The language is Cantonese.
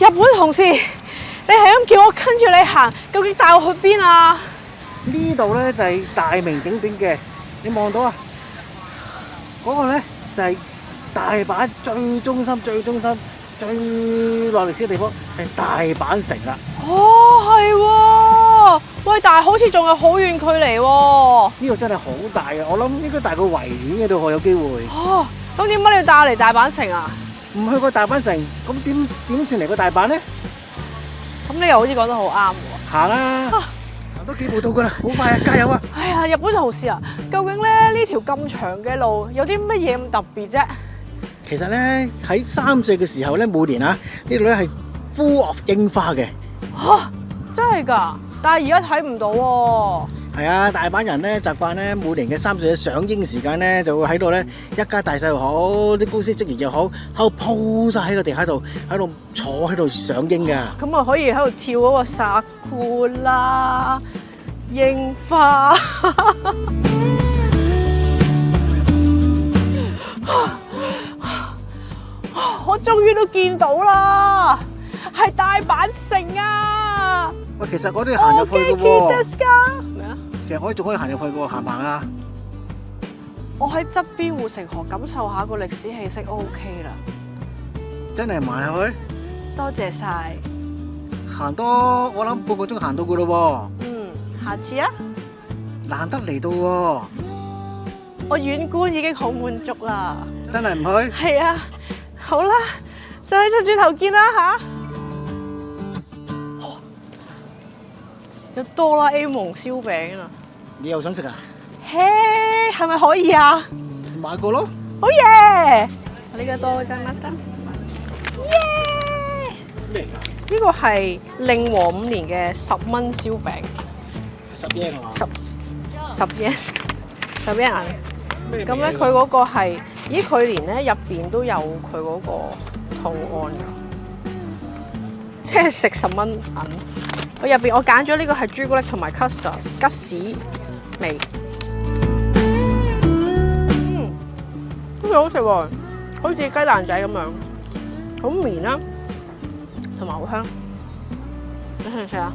日本同事，你係咁叫我跟住你行，究竟帶我去邊啊？呢度咧就係大名鼎鼎嘅，你望到啊？嗰個咧就係大阪最中心、最耐歷史嘅地方，係大阪城啦。哦，係喎，喂，但係好似仲有好遠距離喎。呢度真係好大啊！我諗應該大過維園嘅度我有機會。哦，咁點解你要帶我嚟大阪城啊？唔去過大阪城，咁點算嚟過大阪咧？咁你又好似講得好啱喎。行啦，行多幾步到噶啦，好快啊！加油啊！哎呀，日本同事啊，究竟咧呢條咁長嘅路有啲乜嘢咁特別啫？其實咧喺3月嘅時候咧，每年啊呢度咧係 full of 櫻花嘅。嚇，真係㗎？但係而家睇唔到喎。係啊，大阪人咧習慣咧每年嘅3月嘅賞櫻時間咧，就會喺度咧一家大細又好，啲公司職員又好，喺度鋪晒喺個地下度，喺度坐喺度賞櫻㗎。咁啊可以喺度跳嗰個薩庫拉櫻花。我終於都見到啦，係大阪城啊！喂，其實我都要行入去嘅喎。咩啊？其實我仲可以行入去嘅喎，行唔行啊？我喺側邊護城河感受下個歷史氣息 OK 啦。真係埋入去？多謝晒。行多我諗半個鐘行到嘅咯下次啊。喎，難得嚟到喎，我遠觀已經好滿足啦。真係唔去？係啊，好啦，再轉頭見啦吓。有哆啦 A 夢燒餅啊！你又想食啊？嘿，係咪可以啊？買過咯。好嘢！呢個多真啦，耶！咩嚟㗎？呢個係令和5年嘅10蚊燒餅10yen係嘛，10 yen 10 yen 銀。咁咧，佢嗰個係，咦？佢連咧入邊都有佢嗰個圖案㗎，即係食10蚊銀。我入邊我揀咗呢個係朱古力同埋 custard 吉士味，都幾好食喎，好似雞蛋仔咁樣，好綿啦，同埋好香。你食唔食啊？